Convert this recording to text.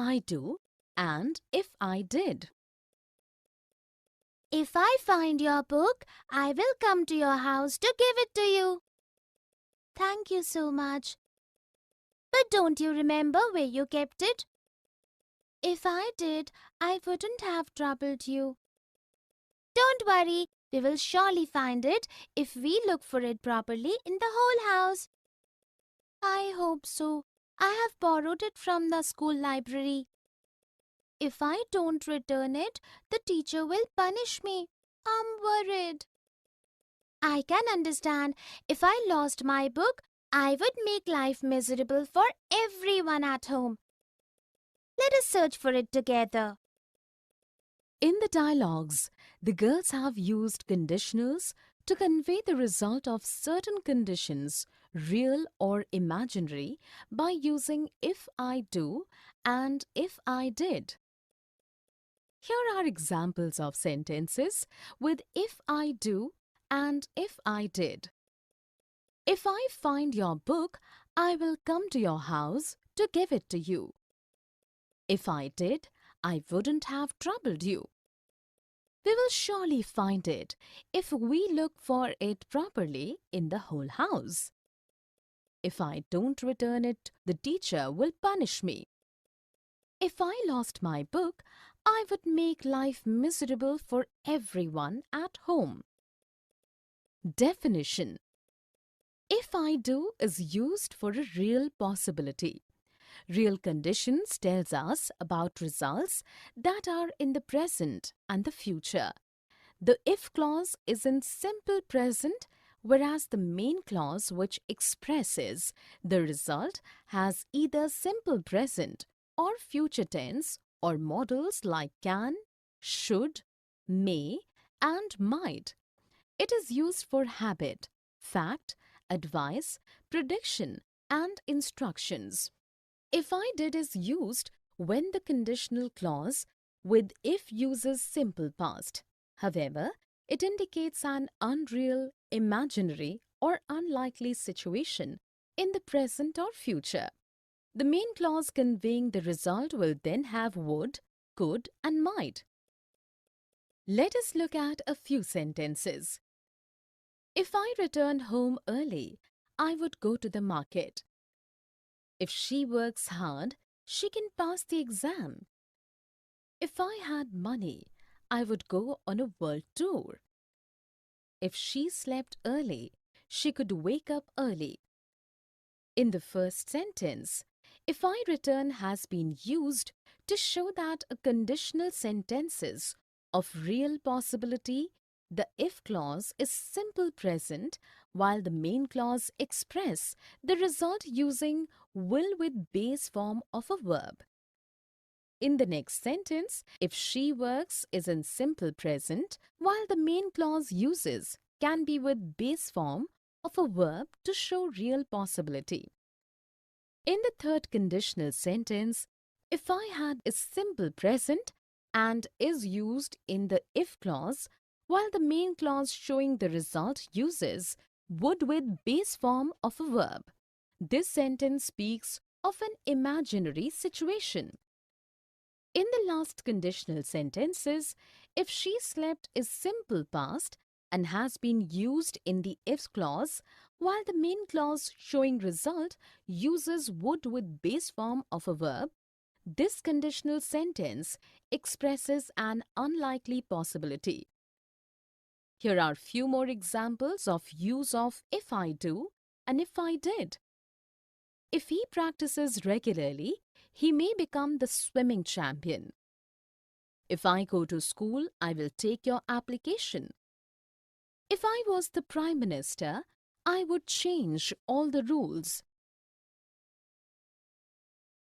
I do and if I did. If I find your book, I will come to your house to give it to you. Thank you so much. But don't you remember where you kept it? If I did, I wouldn't have troubled you. Don't worry, we will surely find it if we look for it properly in the whole house. I hope so. I have borrowed it from the school library. If I don't return it, the teacher will punish me. I'm worried. I can understand. If I lost my book, I would make life miserable for everyone at home. Let us search for it together. In the dialogues, the girls have used conditionals to convey the result of certain conditions, real or imaginary, by using if I do and if I did. Here are examples of sentences with if I do and if I did. If I find your book, I will come to your house to give it to you. If I did, I wouldn't have troubled you. We will surely find it if we look for it properly in the whole house. If I don't return it, the teacher will punish me. If I lost my book, I would make life miserable for everyone at home. Definition: if I do is used for a real possibility. Real conditions tells us about results that are in the present and the future. The if clause is in simple present, whereas the main clause which expresses the result has either simple present or future tense or modals like can, should, may and might. It is used for habit, fact, advice, prediction and instructions. If I did is used when the conditional clause with if uses simple past. However, it indicates an unreal, imaginary or unlikely situation in the present or future. The main clause conveying the result will then have would, could and might. Let us look at a few sentences. If I returned home early, I would go to the market. If she works hard, she can pass the exam. If I had money, I would go on a world tour. If she slept early, she could wake up early. In the first sentence, if I return has been used to show that a conditional sentences of real possibility, the if clause is simple present while the main clause express the result using will with base form of a verb. In the next sentence, if she works is in simple present while the main clause uses can be with base form of a verb to show real possibility. In the third conditional sentence, if I had is simple present and is used in the if clause while the main clause showing the result uses would with base form of a verb. This sentence speaks of an imaginary situation. In the last conditional sentences, if she slept is simple past and has been used in the if clause, while the main clause showing result uses would with base form of a verb. This conditional sentence expresses an unlikely possibility. Here are few more examples of use of if I do and if I did. If he practices regularly, he may become the swimming champion. If I go to school, I will take your application. If I was the Prime Minister, I would change all the rules.